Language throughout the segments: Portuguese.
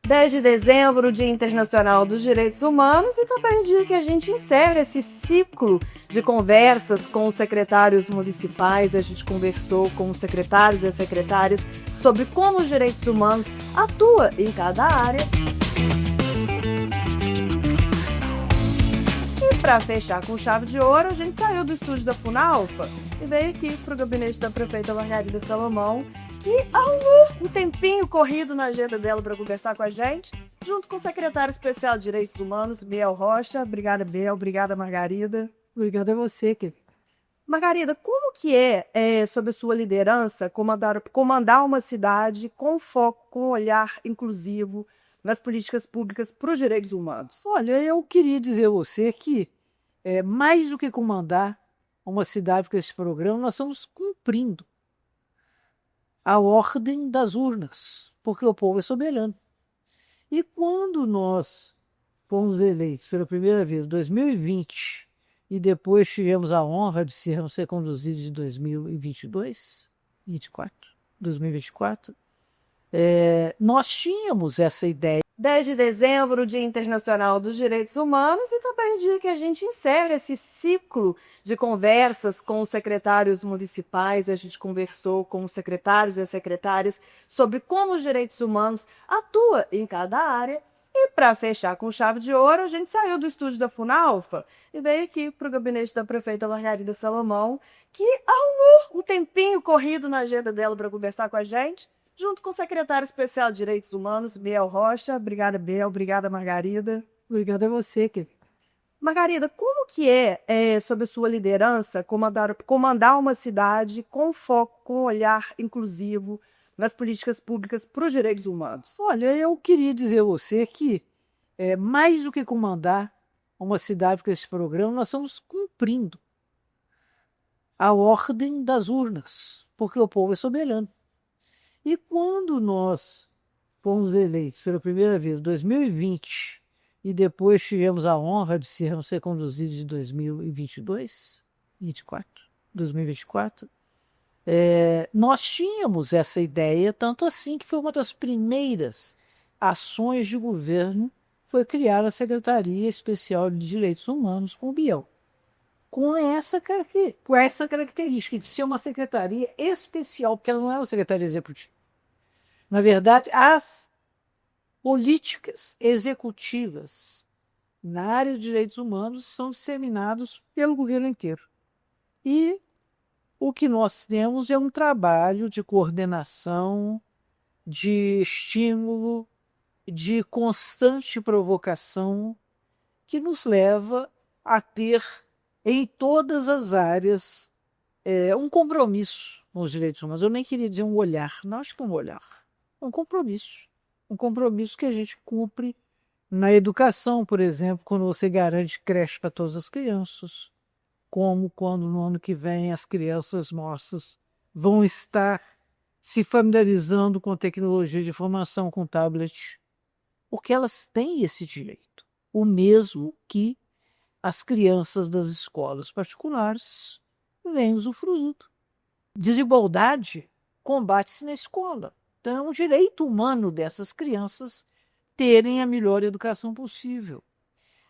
10 de dezembro, Dia Internacional dos Direitos Humanos, e também o dia que a gente encerra esse ciclo de conversas com os secretários municipais. A gente conversou com os secretários e as secretárias sobre como os direitos humanos atuam em cada área. E para fechar com chave de ouro, a gente saiu do estúdio da Funalfa e veio aqui para o gabinete da prefeita Margarida Salomão, que arrumou um tempinho corrido na agenda dela para conversar com a gente, junto com o secretário especial de Direitos Humanos, Biel Rocha. Obrigada, Biel. Obrigada, Margarida. Obrigada a você, querido. Margarida, como que sob a sua liderança, comandar uma cidade com foco, com um olhar inclusivo nas políticas públicas para os direitos humanos? Olha, eu queria dizer a você que, mais do que comandar uma cidade com esse programa, nós estamos cumprindo a ordem das urnas, porque o povo é soberano. E quando nós fomos eleitos pela primeira vez em 2020 e depois tivemos a honra de sermos reconduzidos em 2024, nós tínhamos essa ideia. 10 de dezembro, Dia Internacional dos Direitos Humanos, e também o dia que a gente encerra esse ciclo de conversas com os secretários municipais. A gente conversou com os secretários e as secretárias sobre como os direitos humanos atuam em cada área. E para fechar com chave de ouro, a gente saiu do estúdio da Funalfa e veio aqui para o gabinete da prefeita Margarida Salomão, que arrumou um tempinho corrido na agenda dela para conversar com a gente, junto com o secretário especial de Direitos Humanos, Biel Rocha. Obrigada, Biel. Obrigada, Margarida. Obrigada a você, querido. Margarida, como que sob a sua liderança, comandar uma cidade com foco, com um olhar inclusivo nas políticas públicas para os direitos humanos? Olha, eu queria dizer a você que, mais do que comandar uma cidade com esse programa, nós estamos cumprindo a ordem das urnas, porque o povo é soberano. E quando nós fomos eleitos pela primeira vez em 2020 e depois tivemos a honra de sermos reconduzidos em 2024, nós tínhamos essa ideia, tanto assim que foi uma das primeiras ações de governo, foi criar a Secretaria Especial de Direitos Humanos com o Biel. Com essa característica de ser uma secretaria especial, porque ela não é uma secretaria executiva. Na verdade, as políticas executivas na área de direitos humanos são disseminadas pelo governo inteiro. E o que nós temos é um trabalho de coordenação, de estímulo, de constante provocação, que nos leva a ter em todas as áreas um compromisso com os direitos humanos. Eu nem queria dizer um olhar, não acho que é um olhar. Um compromisso que a gente cumpre na educação, por exemplo, quando você garante creche para todas as crianças, como quando no ano que vem as crianças nossas vão estar se familiarizando com tecnologia de informação, com tablet, porque elas têm esse direito, o mesmo que as crianças das escolas particulares vêm usufruindo. Desigualdade combate-se na escola. Então, é um direito humano dessas crianças terem a melhor educação possível.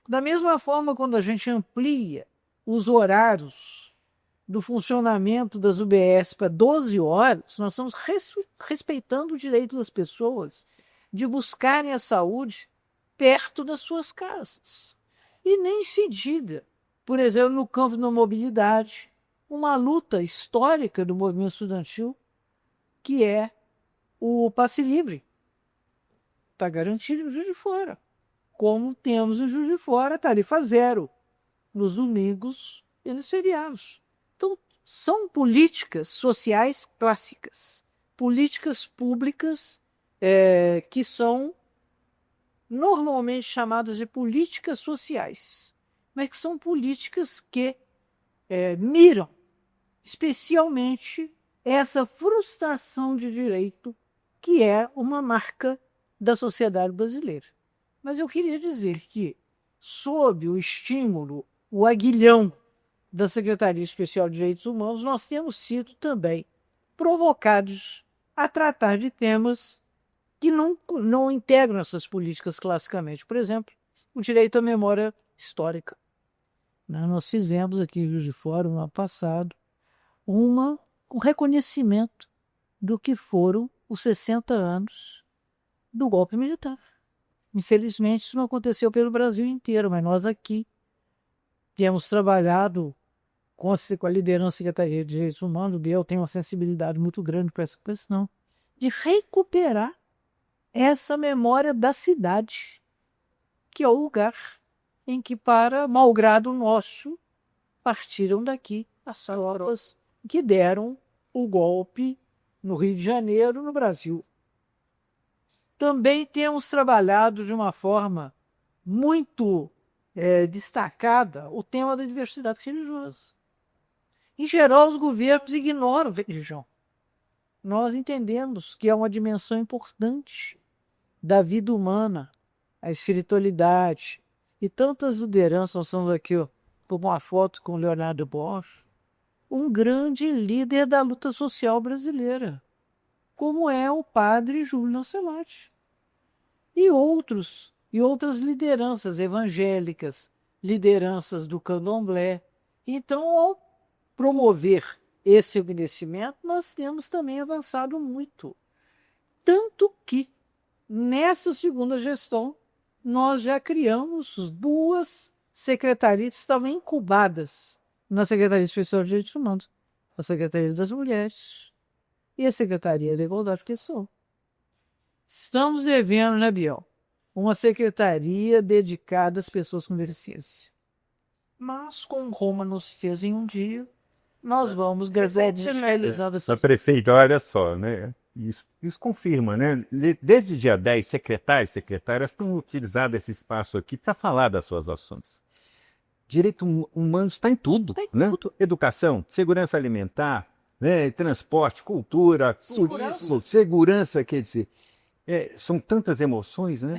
Da mesma forma, quando a gente amplia os horários do funcionamento das UBS para 12 horas, nós estamos respeitando o direito das pessoas de buscarem a saúde perto das suas casas. E nem se diga, por exemplo, no campo da mobilidade, uma luta histórica do movimento estudantil, que é o passe livre. Está garantido no Juiz de Fora. Como temos no Juiz de Fora tarifa zero nos domingos e nos feriados. Então, são políticas sociais clássicas, políticas públicas que são normalmente chamadas de políticas sociais, mas que são políticas que miram especialmente essa frustração de direito que é uma marca da sociedade brasileira. Mas eu queria dizer que, sob o estímulo, o aguilhão da Secretaria Especial de Direitos Humanos, nós temos sido também provocados a tratar de temas que não integram essas políticas classicamente. Por exemplo, o direito à memória histórica. Nós fizemos aqui em Juiz de Fora, no ano passado, um reconhecimento do que foram os 60 anos do golpe militar. Infelizmente, isso não aconteceu pelo Brasil inteiro, mas nós aqui temos trabalhado com a liderança da Secretaria de Direitos Humanos. O Biel tem uma sensibilidade muito grande para essa questão, de recuperar essa memória da cidade, que é o lugar em que, para malgrado nosso, partiram daqui as tropas que deram o golpe no Rio de Janeiro, no Brasil. Também temos trabalhado de uma forma muito destacada o tema da diversidade religiosa. Em geral, os governos ignoram a religião. Nós entendemos que é uma dimensão importante da vida humana, a espiritualidade. E tantas lideranças, nós estamos aqui por uma foto com Leonardo Boff, um grande líder da luta social brasileira, como é o padre Júlio Lancelotti. E outras lideranças evangélicas, lideranças do candomblé. Então, ao promover esse reconhecimento, nós temos também avançado muito. Tanto que, nessa segunda gestão, nós já criamos 2 secretarias que estavam incubadas na Secretaria Especial de Direitos Humanos, a Secretaria das Mulheres e a Secretaria da Igualdade de Pessoa. Estamos devendo, né, Biel, uma secretaria dedicada às pessoas com deficiência. Mas, como Roma nos fez em um dia, nós vamos realizando essa... Prefeito, olha só, né? Isso confirma, né? Desde o dia 10, secretários e secretárias têm utilizado esse espaço aqui para falar das suas ações. Direito humano está em tudo, né? Tudo. Educação, segurança alimentar, né? Transporte, cultura, turismo, segurança, quer dizer, são tantas emoções, né?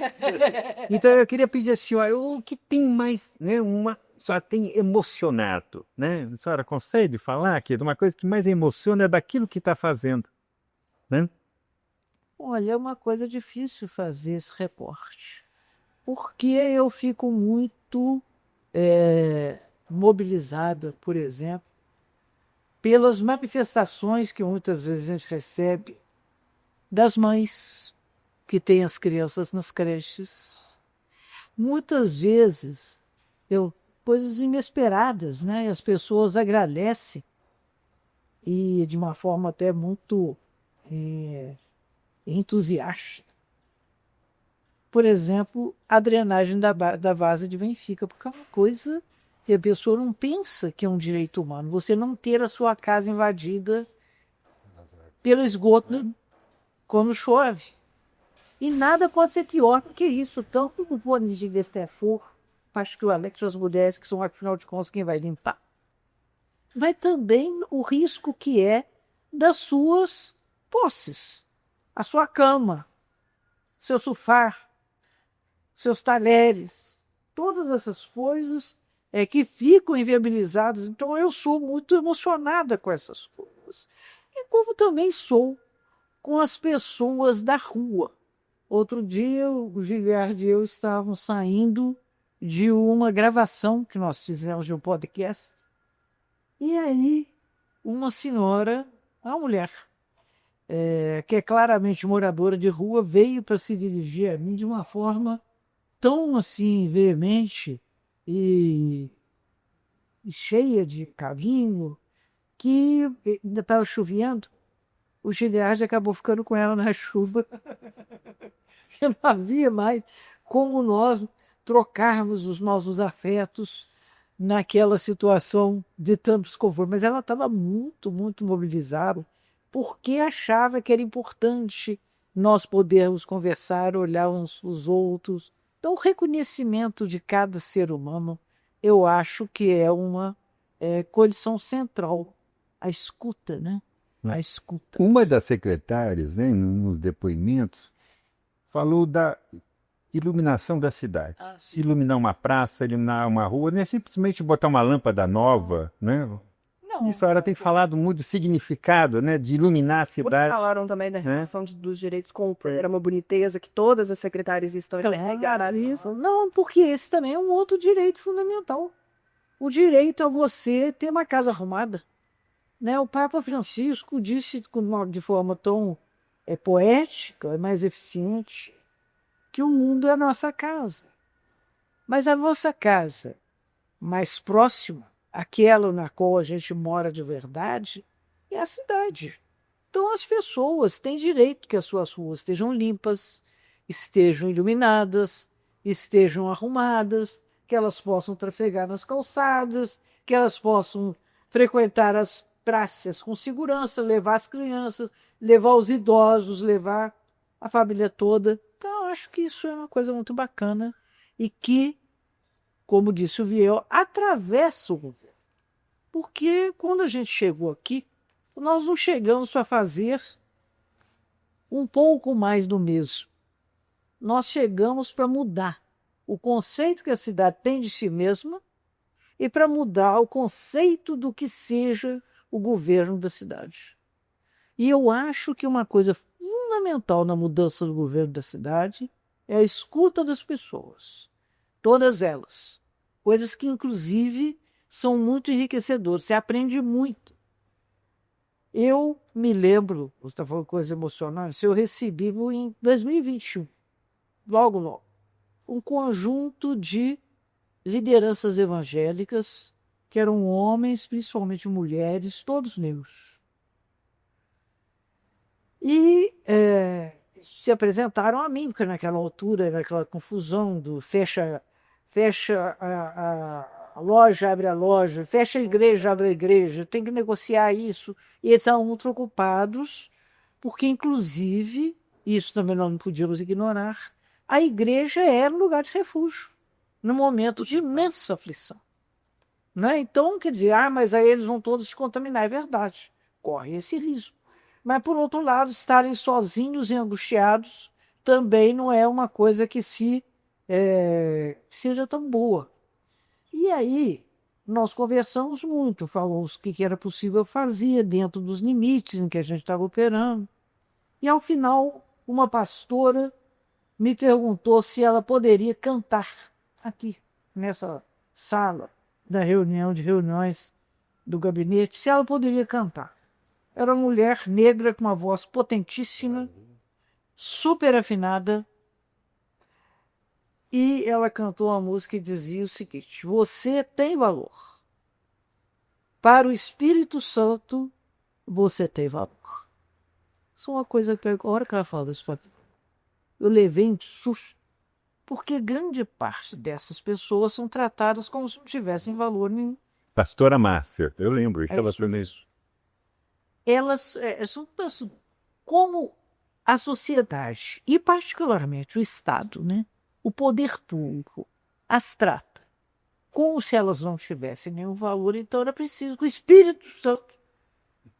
Então eu queria pedir à senhora, o que tem mais, né? A senhora tem emocionado, né? A senhora consegue falar que uma coisa que mais emociona é daquilo que está fazendo, né? Olha, é uma coisa difícil fazer esse reporte, porque eu fico muito mobilizada, por exemplo, pelas manifestações que muitas vezes a gente recebe das mães que têm as crianças nas creches. Muitas vezes, coisas inesperadas, né? E as pessoas agradecem, e de uma forma até muito entusiasta. Por exemplo, a drenagem da Várzea de Benfica, porque é uma coisa que a pessoa não pensa que é um direito humano. Você não ter a sua casa invadida pelo esgoto quando chove. E nada pode ser pior do que isso, tanto do ponto de vista particularmente as mulheres, que são, afinal de contas, quem vai limpar. Mas também o risco que é das suas posses, a sua cama, seu sofá, seus talheres, todas essas coisas que ficam inviabilizadas. Então eu sou muito emocionada com essas coisas. E como também sou com as pessoas da rua. Outro dia o Giliard e eu estávamos saindo de uma gravação que nós fizemos de um podcast. E aí uma senhora, uma mulher, que é claramente moradora de rua, veio para se dirigir a mim de uma forma tão assim veemente e cheia de carinho, que ainda estava chovendo. O Giliard acabou ficando com ela na chuva. Não havia mais como nós trocarmos os nossos afetos naquela situação de tanto desconforto. Mas ela estava muito, muito mobilizada, porque achava que era importante nós podermos conversar, olhar uns os outros. Então, o reconhecimento de cada ser humano, eu acho que é uma condição central. A escuta, né? A escuta. Uma das secretárias, né, nos depoimentos, falou da iluminação da cidade. Iluminar uma praça, iluminar uma rua, não é simplesmente botar uma lâmpada nova, né? E a senhora tem falado muito do significado, né, de iluminar a cidade. Falaram também da relação dos direitos com o povo. Era uma boniteza que todas as secretárias estão encarregadas nisso. Não, porque esse também é um outro direito fundamental. O direito a você ter uma casa arrumada. Né? O Papa Francisco disse de forma tão poética e mais eficiente que o mundo é a nossa casa. Mas a nossa casa mais próxima, aquela na qual a gente mora de verdade, é a cidade. Então as pessoas têm direito que as suas ruas estejam limpas, estejam iluminadas, estejam arrumadas, que elas possam trafegar nas calçadas, que elas possam frequentar as praças com segurança, levar as crianças, levar os idosos, levar a família toda. Então, eu acho que isso é uma coisa muito bacana e que, como disse o Viel, atravessa o governo. Porque quando a gente chegou aqui, nós não chegamos para fazer um pouco mais do mesmo. Nós chegamos para mudar o conceito que a cidade tem de si mesma e para mudar o conceito do que seja o governo da cidade. E eu acho que uma coisa fundamental na mudança do governo da cidade é a escuta das pessoas. Todas elas. Coisas que, inclusive, são muito enriquecedoras. Você aprende muito. Eu me lembro, você está falando coisas emocionantes, eu recebi em 2021, logo, um conjunto de lideranças evangélicas que eram homens, principalmente mulheres, todos negros. E se apresentaram a mim, porque naquela altura, naquela confusão do fecha a loja, abre a loja, fecha a igreja, abre a igreja, tem que negociar isso. E eles estavam muito preocupados, porque, inclusive, isso também nós não podíamos ignorar, a igreja era um lugar de refúgio, num momento de imensa aflição. Né? Então, quer dizer, mas aí eles vão todos se contaminar, é verdade, corre esse risco. Mas, por outro lado, estarem sozinhos e angustiados também não é uma coisa que seja tão boa. E aí, nós conversamos muito, falamos o que era possível fazer dentro dos limites em que a gente estava operando. E, ao final, uma pastora me perguntou se ela poderia cantar aqui, nessa sala da reuniões do gabinete, se ela poderia cantar. Era uma mulher negra com uma voz potentíssima, super afinada, e ela cantou uma música e dizia o seguinte: você tem valor. Para o Espírito Santo, você tem valor. Isso é uma coisa que, a hora que ela fala isso, eu levei um susto, porque grande parte dessas pessoas são tratadas como se não tivessem valor nenhum. Pastora Márcia, eu lembro, estava sobre isso. Elas são como a sociedade, e particularmente o Estado, né? O poder público, as trata como se elas não tivessem nenhum valor. Então era preciso que o Espírito Santo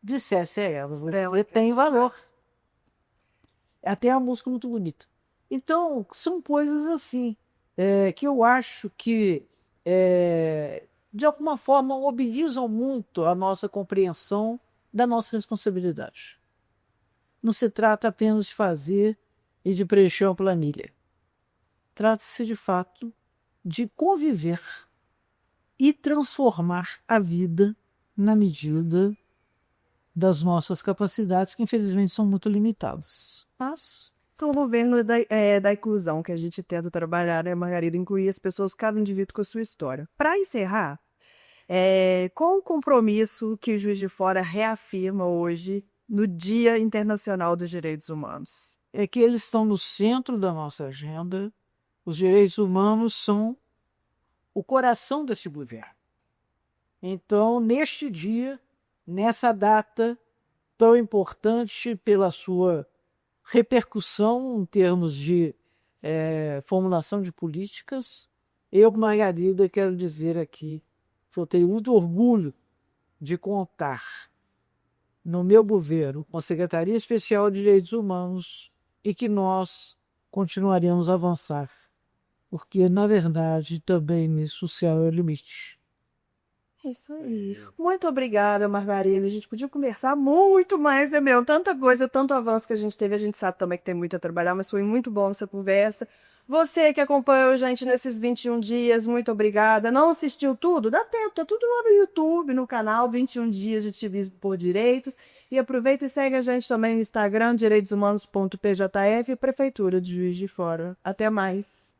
dissesse a elas: você tem valor. Até a música muito bonita. Então, são coisas assim, que eu acho que, de alguma forma, mobilizam muito a nossa compreensão da nossa responsabilidade. Não se trata apenas de fazer e de preencher uma planilha. Trata-se, de fato, de conviver e transformar a vida na medida das nossas capacidades, que infelizmente são muito limitadas. Mas Então, o governo da inclusão que a gente tenta trabalhar, né, Margarida, incluir as pessoas, cada indivíduo com a sua história. Para encerrar, qual o compromisso que o Juiz de Fora reafirma hoje no Dia Internacional dos Direitos Humanos? é que eles estão no centro da nossa agenda. Os direitos humanos são o coração desse governo. Então, neste dia, nessa data tão importante pela sua repercussão em termos de formulação de políticas, eu, Margarida, quero dizer aqui que eu tenho muito orgulho de contar no meu governo com a Secretaria Especial de Direitos Humanos e que nós continuaremos a avançar, porque, na verdade, também nisso o céu é o limite. Isso aí. Muito obrigada, Margarida. A gente podia conversar muito mais, né, meu? Tanta coisa, tanto avanço que a gente teve. A gente sabe também que tem muito a trabalhar, mas foi muito bom essa conversa. Você que acompanhou a gente nesses 21 dias, muito obrigada. Não assistiu tudo? Dá tempo, tá tudo lá no YouTube, no canal 21 Dias de Ativismo por Direitos. E aproveita e segue a gente também no Instagram, direitoshumanos.pjf e Prefeitura de Juiz de Fora. Até mais.